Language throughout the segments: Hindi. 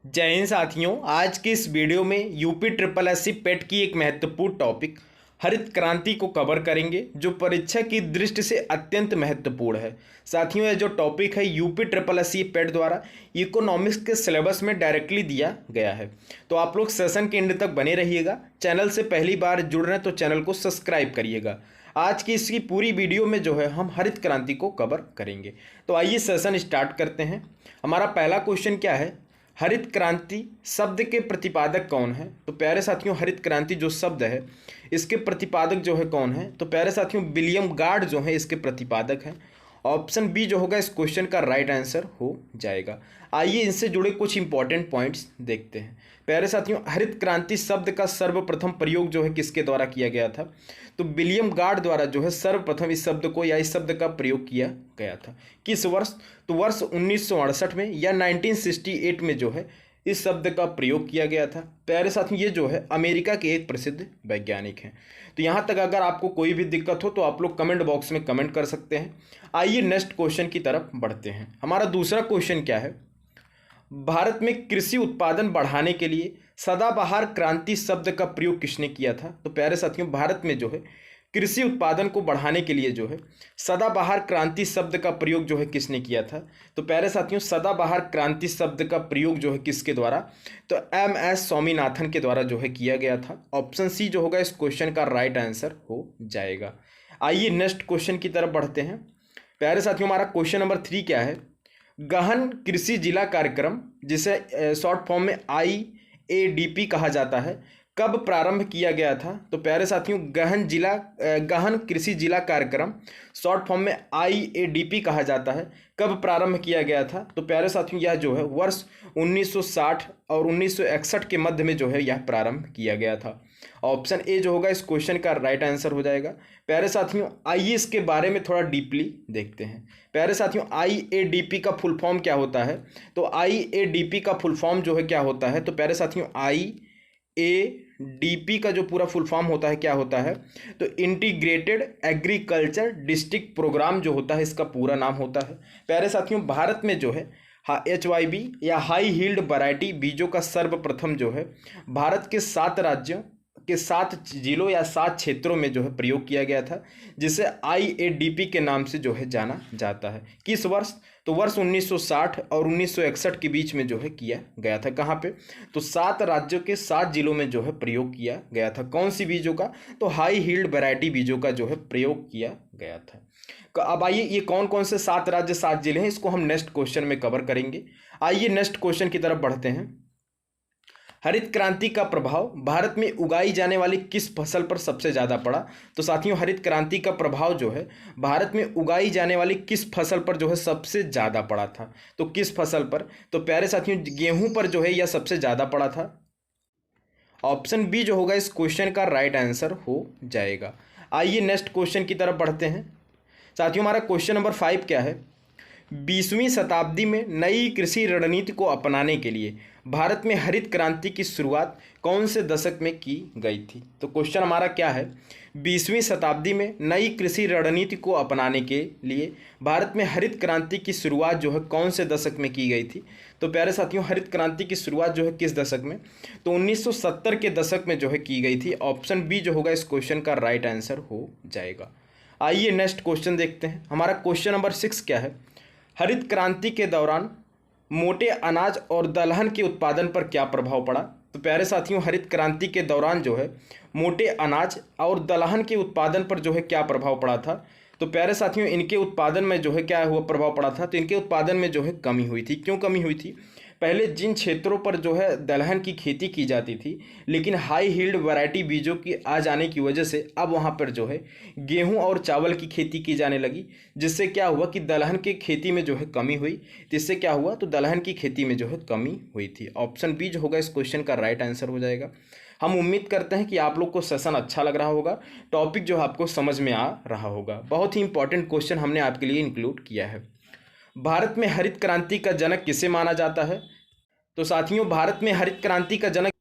जय हिंद साथियों। आज की इस वीडियो में यूपी ट्रिपल एससी पेट की एक महत्वपूर्ण टॉपिक हरित क्रांति को कवर करेंगे, जो परीक्षा की दृष्टि से अत्यंत महत्वपूर्ण है। साथियों, यह जो टॉपिक है यूपी ट्रिपल एससी पेट द्वारा इकोनॉमिक्स के सिलेबस में डायरेक्टली दिया गया है। तो आप लोग सेशन के एंड तक बने रहिएगा। चैनल से पहली बार जुड़ रहे हैं तो चैनल को सब्सक्राइब करिएगा। आज की इसकी पूरी वीडियो में जो है हम हरित क्रांति को कवर करेंगे। तो आइए सेशन स्टार्ट करते हैं। हमारा पहला क्वेश्चन क्या है, हरित क्रांति शब्द के प्रतिपादक कौन है। तो प्यारे साथियों, हरित क्रांति जो शब्द है इसके प्रतिपादक जो है कौन है, तो प्यारे साथियों विलियम गार्ड जो है इसके प्रतिपादक हैं। ऑप्शन बी जो होगा इस क्वेश्चन का राइट आंसर हो जाएगा। आइए इनसे जुड़े कुछ इंपॉर्टेंट पॉइंट्स देखते हैं। प्यारे साथियों, हरित क्रांति शब्द का सर्वप्रथम प्रयोग जो है किसके द्वारा किया गया था, तो विलियम गार्ड द्वारा जो है सर्वप्रथम इस शब्द को या इस शब्द का प्रयोग किया गया था। किस वर्ष, तो वर्ष 1968 में या 1968 में जो है इस शब्द का प्रयोग किया गया था। प्यारे साथियों, ये जो है अमेरिका के एक प्रसिद्ध वैज्ञानिक हैं। तो यहाँ तक अगर आपको कोई भी दिक्कत हो तो आप लोग कमेंट बॉक्स में कमेंट कर सकते हैं। आइए नेक्स्ट क्वेश्चन की तरफ बढ़ते हैं। हमारा दूसरा क्वेश्चन क्या है, भारत में कृषि उत्पादन बढ़ाने के लिए सदाबहार क्रांति शब्द का प्रयोग किसने किया था। तो प्यारे साथियों, भारत में जो है कृषि उत्पादन को बढ़ाने के लिए जो है सदाबहार क्रांति शब्द का प्रयोग जो है किसने किया था। तो प्यारे साथियों, सदाबहार क्रांति शब्द का प्रयोग जो है किसके द्वारा, तो MS स्वामीनाथन के द्वारा जो है किया गया था। ऑप्शन सी जो होगा इस क्वेश्चन का राइट आंसर हो जाएगा। आइए नेक्स्ट क्वेश्चन की तरफ बढ़ते हैं। प्यारे साथियों, हमारा क्वेश्चन नंबर 3 क्या है, गहन कृषि जिला कार्यक्रम जिसे शॉर्ट फॉर्म में IADP कहा जाता है, कब प्रारंभ किया गया था। तो प्यारे साथियों, गहन कृषि जिला कार्यक्रम शॉर्ट फॉर्म में IADP कहा जाता है, कब प्रारंभ किया गया था। तो प्यारे साथियों, यह जो है वर्ष 1960 और 1961 के मध्य में जो है यह प्रारंभ किया गया था। ऑप्शन ए जो होगा इस क्वेश्चन का राइट आंसर हो जाएगा। प्यारे साथियों, आइए इसके बारे में थोड़ा डीपली देखते हैं। प्यारे साथियों, IADP का फुल फॉर्म क्या होता है, तो IADP का फुल फॉर्म जो है क्या होता है, तो प्यारे साथियों IADP का जो पूरा फुल फॉर्म होता है क्या होता है, तो इंटीग्रेटेड एग्रीकल्चर डिस्ट्रिक्ट प्रोग्राम जो होता है इसका पूरा नाम होता है। प्यारे साथियों, भारत में जो है HYB या हाई हील्ड वैरायटी बीजों का सर्वप्रथम जो है भारत के 7 राज्यों के 7 जिलों या 7 क्षेत्रों में जो है प्रयोग किया गया था, जिसे IADP के नाम से जो है जाना जाता है। किस वर्ष, तो वर्ष 1960 और 1961 के बीच में जो है किया गया था। कहाँ पे, तो 7 राज्यों के 7 जिलों में जो है प्रयोग किया गया था। कौन सी बीजों का, तो हाई हील्ड वैरायटी बीजों का जो है प्रयोग किया गया था। अब आइए ये कौन कौन से 7 राज्य 7 जिले हैं इसको हम नेक्स्ट क्वेश्चन में कवर करेंगे। आइए नेक्स्ट क्वेश्चन की तरफ बढ़ते हैं। हरित क्रांति का प्रभाव भारत में उगाई जाने वाली किस फसल पर सबसे ज़्यादा पड़ा। तो साथियों, हरित क्रांति का प्रभाव जो है भारत में उगाई जाने वाली किस फसल पर जो है सबसे ज़्यादा पड़ा था। तो किस फसल पर, तो प्यारे साथियों गेहूं पर जो है यह सबसे ज़्यादा पड़ा था। ऑप्शन बी जो होगा इस क्वेश्चन का राइट आंसर हो जाएगा। आइए नेक्स्ट क्वेश्चन की तरफ बढ़ते हैं। साथियों, हमारा क्वेश्चन नंबर 5 क्या है, 20वीं शताब्दी में नई कृषि रणनीति को अपनाने के लिए भारत में हरित क्रांति की शुरुआत कौन से दशक में की गई थी। तो क्वेश्चन हमारा क्या है, 20वीं शताब्दी में नई कृषि रणनीति को अपनाने के लिए भारत में हरित क्रांति की शुरुआत जो है कौन से दशक में की गई थी। तो प्यारे साथियों, हरित क्रांति की शुरुआत जो है किस दशक में, तो 1970 के दशक में जो है की गई थी। ऑप्शन बी जो होगा इस क्वेश्चन का राइट आंसर हो जाएगा। आइए नेक्स्ट क्वेश्चन देखते हैं। हमारा क्वेश्चन नंबर 6 क्या है, हरित क्रांति के दौरान मोटे अनाज और दलहन के उत्पादन पर क्या प्रभाव पड़ा। तो प्यारे साथियों, हरित क्रांति के दौरान जो है मोटे अनाज और दलहन के उत्पादन पर जो है क्या प्रभाव पड़ा था। तो प्यारे साथियों, इनके उत्पादन में जो है क्या हुआ प्रभाव पड़ा था, तो इनके उत्पादन में जो है कमी हुई थी। क्यों कमी हुई थी, पहले जिन क्षेत्रों पर जो है दलहन की खेती की जाती थी, लेकिन हाई हील्ड वैरायटी बीजों की आ जाने की वजह से अब वहाँ पर जो है गेहूं और चावल की खेती की जाने लगी, जिससे क्या हुआ कि दलहन की खेती में जो है कमी हुई। जिससे क्या हुआ, तो दलहन की खेती में जो है कमी हुई थी। ऑप्शन बी जो होगा इस क्वेश्चन का राइट आंसर हो जाएगा। हम उम्मीद करते हैं कि आप लोग को सेशन अच्छा लग रहा होगा, टॉपिक जो है आपको समझ में आ रहा होगा। बहुत ही इंपॉर्टेंट क्वेश्चन हमने आपके लिए इंक्लूड किया है। भारत में हरित क्रांति का जनक किसे माना जाता है। तो साथियों, भारत में हरित क्रांति का जनक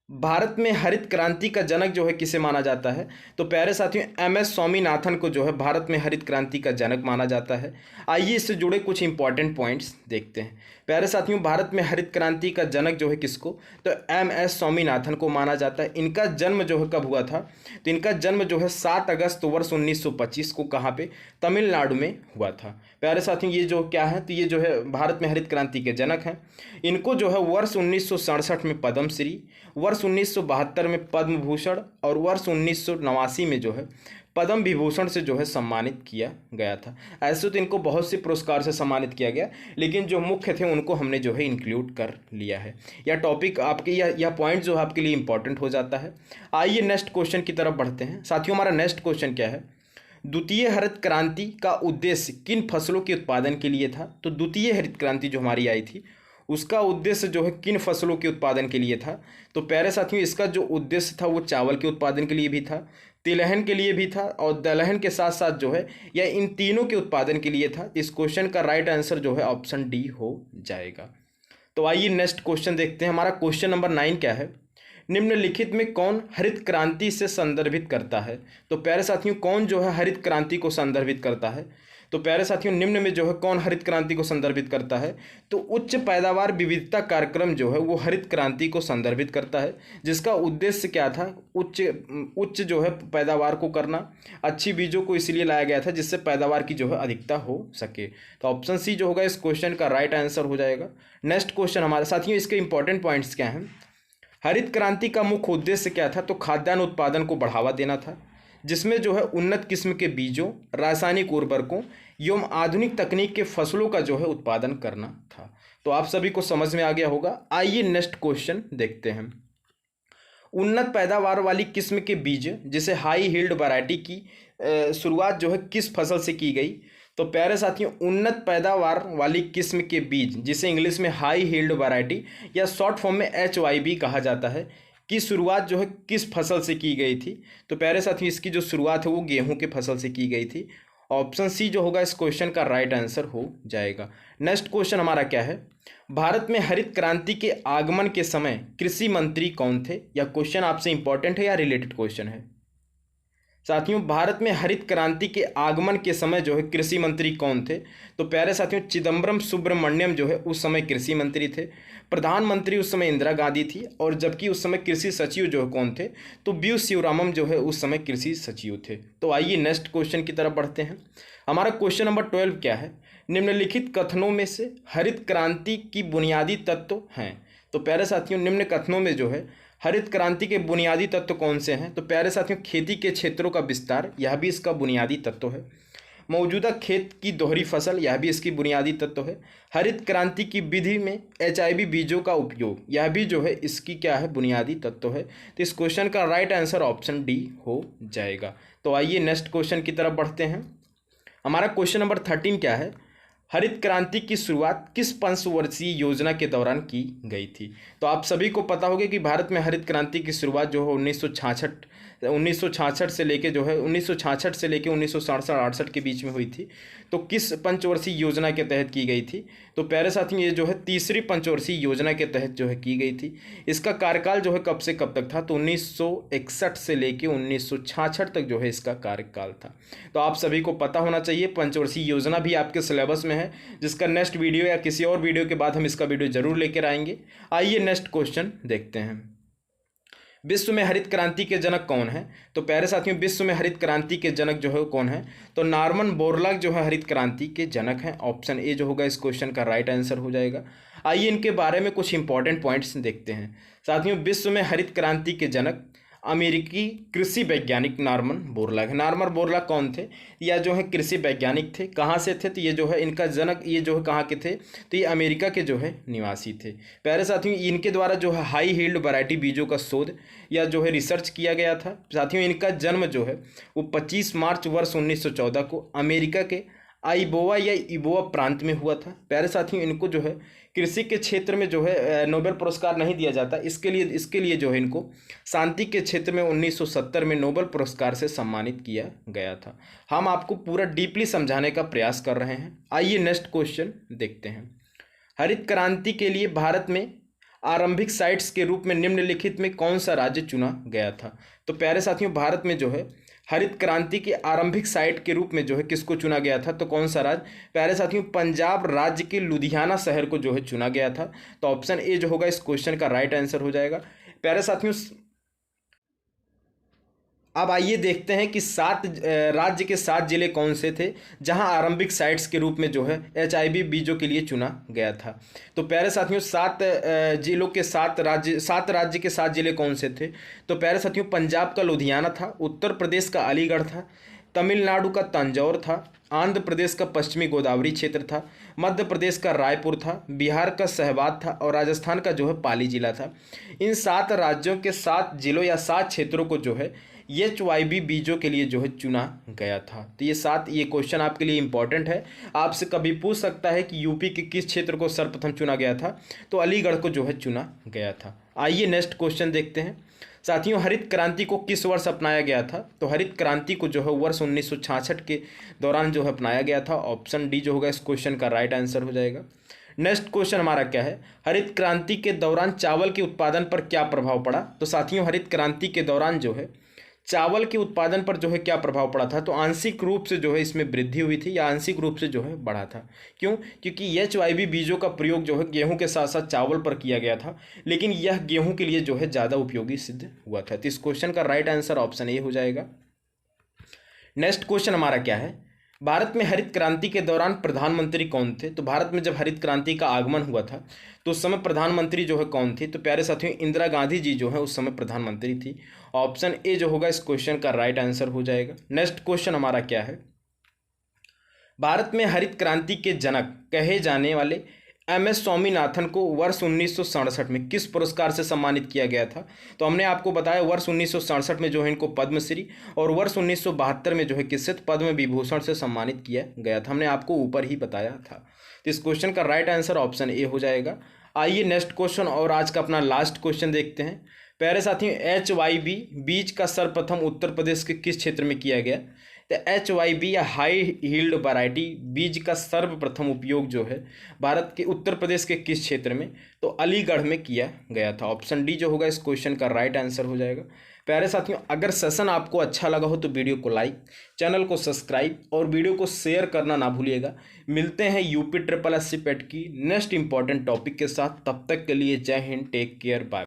भारत में हरित क्रांति का जनक जो है किसे माना जाता है? तो प्यारे साथियों, MS स्वामीनाथन को जो है भारत में हरित क्रांति का जनक माना जाता है। आइए इससे जुड़े कुछ इंपॉर्टेंट पॉइंट्स देखते हैं। प्यारे साथियों, भारत में हरित क्रांति का जनक जो है किसको? तो MS स्वामीनाथन को माना जाता है। इनका जन्म जो है कब हुआ था? तो इनका जन्म जो है 7 अगस्त वर्ष 1925 को कहाँ पे? तमिलनाडु में हुआ था। प्यारे साथियों, ये जो क्या है, तो ये जो है भारत में हरित क्रांति के जनक हैं। इनको जो है वर्ष 1967 में पद्मश्री, वर्ष 1972 में पद्म भूषण और वर्ष 1989 में जो है पद्म विभूषण से जो है सम्मानित किया गया था। ऐसे तो इनको बहुत से पुरस्कार से सम्मानित किया गया, लेकिन जो मुख्य थे उनको हमने जो है इंक्लूड कर लिया है। यह टॉपिक आपके यह पॉइंट जो है आपके लिए इंपॉर्टेंट हो जाता है। आइए नेक्स्ट क्वेश्चन की तरफ बढ़ते हैं। साथियों, हमारा नेक्स्ट क्वेश्चन क्या है? द्वितीय हरित क्रांति का उद्देश्य किन फसलों के उत्पादन के लिए था? तो द्वितीय हरित क्रांति जो हमारी आई थी उसका उद्देश्य जो है किन फसलों के उत्पादन के लिए था? तो प्यारे साथियों, इसका जो उद्देश्य था वो चावल के उत्पादन के लिए भी था, तिलहन के लिए भी था और दलहन के साथ साथ जो है यह इन तीनों के उत्पादन के लिए था। इस क्वेश्चन का राइट आंसर जो है ऑप्शन डी हो जाएगा। तो आइए नेक्स्ट क्वेश्चन देखते हैं। हमारा क्वेश्चन नंबर 9 क्या है? निम्नलिखित में कौन हरित क्रांति से संदर्भित करता है? तो प्यारे साथियों, कौन जो है हरित क्रांति को संदर्भित करता है? तो प्यारे साथियों, निम्न में जो है कौन हरित क्रांति को संदर्भित करता है? तो उच्च पैदावार विविधता कार्यक्रम जो है वो हरित क्रांति को संदर्भित करता है, जिसका उद्देश्य क्या था? उच्च जो है पैदावार को करना। अच्छी बीजों को इसलिए लाया गया था जिससे पैदावार की जो है अधिकता हो सके। तो ऑप्शन सी जो होगा इस क्वेश्चन का राइट आंसर हो जाएगा। नेक्स्ट क्वेश्चन हमारे साथियों, इसके इंपॉर्टेंट पॉइंट्स क्या हैं? हरित क्रांति का मुख्य उद्देश्य क्या था? तो खाद्यान्न उत्पादन को बढ़ावा देना था, जिसमें जो है उन्नत किस्म के बीजों, रासायनिक उर्वरकों एवं आधुनिक तकनीक के फसलों का जो है उत्पादन करना था। तो आप सभी को समझ में आ गया होगा। आइए नेक्स्ट क्वेश्चन देखते हैं। उन्नत पैदावार वाली किस्म के बीज जिसे हाई हील्ड वैरायटी की शुरुआत जो है किस फसल से की गई? तो प्यारे साथियों, उन्नत पैदावार वाली किस्म के बीज जिसे इंग्लिश में हाई हील्ड वैरायटी या शॉर्ट फॉर्म में HYV कहा जाता है, की शुरुआत जो है किस फसल से की गई थी? तो प्यारे साथियों, इसकी जो शुरुआत है वो गेहूं के फसल से की गई थी। ऑप्शन सी जो होगा इस क्वेश्चन का राइट आंसर हो जाएगा। नेक्स्ट क्वेश्चन हमारा क्या है? भारत में हरित क्रांति के आगमन के समय कृषि मंत्री कौन थे? यह क्वेश्चन आपसे इंपॉर्टेंट है या रिलेटेड क्वेश्चन है? साथियों, भारत में हरित क्रांति के आगमन के समय जो है कृषि मंत्री कौन थे? तो प्यारे साथियों, चिदम्बरम सुब्रमण्यम जो है उस समय कृषि मंत्री थे। प्रधानमंत्री उस समय इंदिरा गांधी थी, और जबकि उस समय कृषि सचिव जो है कौन थे? तो बी शिवरामम जो है उस समय कृषि सचिव थे। तो आइए नेक्स्ट क्वेश्चन की तरफ बढ़ते हैं। हमारा क्वेश्चन नंबर 12 क्या है? निम्नलिखित कथनों में से हरित क्रांति की बुनियादी तत्व हैं। तो प्यारे साथियों, निम्न कथनों में जो है हरित क्रांति के बुनियादी तत्व कौन से हैं? तो प्यारे साथियों, खेती के क्षेत्रों का विस्तार, यह भी इसका बुनियादी तत्व है। मौजूदा खेत की दोहरी फसल, यह भी इसकी बुनियादी तत्व है। हरित क्रांति की विधि में HIV बीजों का उपयोग, यह भी जो है इसकी क्या है? बुनियादी तत्व है। तो इस क्वेश्चन का राइट आंसर ऑप्शन डी हो जाएगा। तो आइए नेक्स्ट क्वेश्चन की तरफ बढ़ते हैं। हमारा क्वेश्चन नंबर 13 क्या है? हरित क्रांति की शुरुआत किस पंचवर्षीय योजना के दौरान की गई थी? तो आप सभी को पता होगा कि भारत में हरित क्रांति की शुरुआत जो है 1966 से लेके जो है 1966 से लेके 1967-68 के बीच में हुई थी। तो किस पंचवर्षीय योजना के तहत की गई थी? तो प्यारे साथियों, ये जो है तीसरी पंचवर्षीय योजना के तहत जो है की गई थी। इसका कार्यकाल जो है कब से कब तक था? तो 1961 से लेके 1966 तक जो है इसका कार्यकाल था। तो आप सभी को पता होना चाहिए। पंचवर्षीय योजना भी आपके सिलेबस में है, जिसका नेक्स्ट वीडियो या किसी और वीडियो के बाद हम इसका वीडियो जरूर लेकर आएंगे। आइए नेक्स्ट क्वेश्चन देखते हैं। विश्व में हरित क्रांति के जनक कौन है? तो प्यारे साथियों, विश्व में हरित क्रांति के जनक जो है कौन है? तो नॉर्मन बोरलॉग जो है हरित क्रांति के जनक हैं। ऑप्शन ए जो होगा इस क्वेश्चन का राइट आंसर हो जाएगा। आइए इनके बारे में कुछ इंपॉर्टेंट पॉइंट्स देखते हैं। साथियों, विश्व में हरित क्रांति के जनक अमेरिकी कृषि वैज्ञानिक नॉर्मन बोरलॉग है। नॉर्मन बोरलॉग कौन थे? या जो है कृषि वैज्ञानिक थे। कहाँ से थे? तो ये जो है इनका जनक, ये जो है कहाँ के थे? तो ये अमेरिका के जो है निवासी थे। प्यारे साथियों, इनके द्वारा जो है हाई हील्ड वैरायटी बीजों का शोध या जो है रिसर्च किया गया था। साथियों, इनका जन्म जो है वो 25 मार्च वर्ष 1914 को अमेरिका के आइबोवा या इबोवा प्रांत में हुआ था। प्यारे साथियों, इनको जो है कृषि के क्षेत्र में जो है नोबेल पुरस्कार नहीं दिया जाता। इसके लिए जो है इनको शांति के क्षेत्र में 1970 में नोबेल पुरस्कार से सम्मानित किया गया था। हम आपको पूरा डीपली समझाने का प्रयास कर रहे हैं। आइए नेक्स्ट क्वेश्चन देखते हैं। हरित क्रांति के लिए भारत में आरंभिक साइट्स के रूप में निम्नलिखित में कौन सा राज्य चुना गया था? तो प्यारे साथियों, भारत में जो है हरित क्रांति के आरंभिक साइट के रूप में जो है किसको चुना गया था? तो कौन सा राज्य? प्यारे साथियों, पंजाब राज्य के लुधियाना शहर को जो है चुना गया था। तो ऑप्शन ए जो होगा इस क्वेश्चन का राइट आंसर हो जाएगा। प्यारे साथियों, अब आइए देखते हैं कि राज्य के 7 जिले कौन से थे जहां आरंभिक साइट्स के रूप में जो है HIV बीजों के लिए चुना गया था। तो प्यारे साथियों, 7 राज्य के 7 जिले कौन से थे? तो प्यारे साथियों, पंजाब का लुधियाना था, उत्तर प्रदेश का अलीगढ़ था, तमिलनाडु का तंजौर था, आंध्र प्रदेश का पश्चिमी गोदावरी क्षेत्र था, मध्य प्रदेश का रायपुर था, बिहार का सहवाद था और राजस्थान का जो है पाली जिला था। इन 7 राज्यों के 7 जिलों या 7 क्षेत्रों को जो है HYV बीजों के लिए जो है चुना गया था। तो ये क्वेश्चन आपके लिए इंपॉर्टेंट है। आपसे कभी पूछ सकता है कि यूपी के किस क्षेत्र को सर्वप्रथम चुना गया था? तो अलीगढ़ को जो है चुना गया था। आइए नेक्स्ट क्वेश्चन देखते हैं। साथियों, हरित क्रांति को किस वर्ष अपनाया गया था? तो हरित क्रांति को जो है वर्ष 1966 के दौरान जो है अपनाया गया था। ऑप्शन डी जो होगा इस क्वेश्चन का राइट आंसर हो जाएगा। नेक्स्ट क्वेश्चन हमारा क्या है? हरित क्रांति के दौरान चावल के उत्पादन पर क्या प्रभाव पड़ा? तो साथियों, हरित क्रांति के दौरान जो है चावल के उत्पादन पर जो है क्या प्रभाव पड़ा था? तो आंशिक रूप से जो है इसमें वृद्धि हुई थी या आंशिक रूप से जो है बढ़ा था। क्यों? क्योंकि HYV बीजों का प्रयोग जो है गेहूं के साथ साथ चावल पर किया गया था, लेकिन यह गेहूं के लिए जो है ज़्यादा उपयोगी सिद्ध हुआ था। तो इस क्वेश्चन का राइट आंसर ऑप्शन ए हो जाएगा। नेक्स्ट क्वेश्चन हमारा क्या है? भारत में हरित क्रांति के दौरान प्रधानमंत्री कौन थे? तो भारत में जब हरित क्रांति का आगमन हुआ था तो उस समय प्रधानमंत्री जो है कौन थी? तो प्यारे साथियों, इंदिरा गांधी जी जो है उस समय प्रधानमंत्री थी। ऑप्शन ए जो होगा इस क्वेश्चन का राइट आंसर हो जाएगा। नेक्स्ट क्वेश्चन हमारा क्या है? भारत में हरित क्रांति के जनक कहे जाने वाले MS स्वामीनाथन को वर्ष 1967 में किस पुरस्कार से सम्मानित किया गया था? तो हमने आपको बताया वर्ष 1967 में जो है इनको पद्मश्री और वर्ष 1972 में जो है किससे? पद्म विभूषण से सम्मानित किया गया था। हमने आपको ऊपर ही बताया था। तो इस क्वेश्चन का राइट आंसर ऑप्शन ए हो जाएगा। आइए नेक्स्ट क्वेश्चन और आज का अपना लास्ट क्वेश्चन देखते हैं। प्यारे साथियों, HYV बीज का सर्वप्रथम उत्तर प्रदेश के किस क्षेत्र में किया गया? तो HYV या हाई हील्ड वैरायटी बीज का सर्वप्रथम उपयोग जो है भारत के उत्तर प्रदेश के किस क्षेत्र में? तो अलीगढ़ में किया गया था। ऑप्शन डी जो होगा इस क्वेश्चन का राइट आंसर हो जाएगा। प्यारे साथियों, अगर सेशन आपको अच्छा लगा हो तो वीडियो को लाइक, चैनल को सब्सक्राइब और वीडियो को शेयर करना ना भूलिएगा। मिलते हैं UP SSC पेट की नेक्स्ट इंपॉर्टेंट टॉपिक के साथ। तब तक के लिए जय हिंद, टेक केयर, बाय।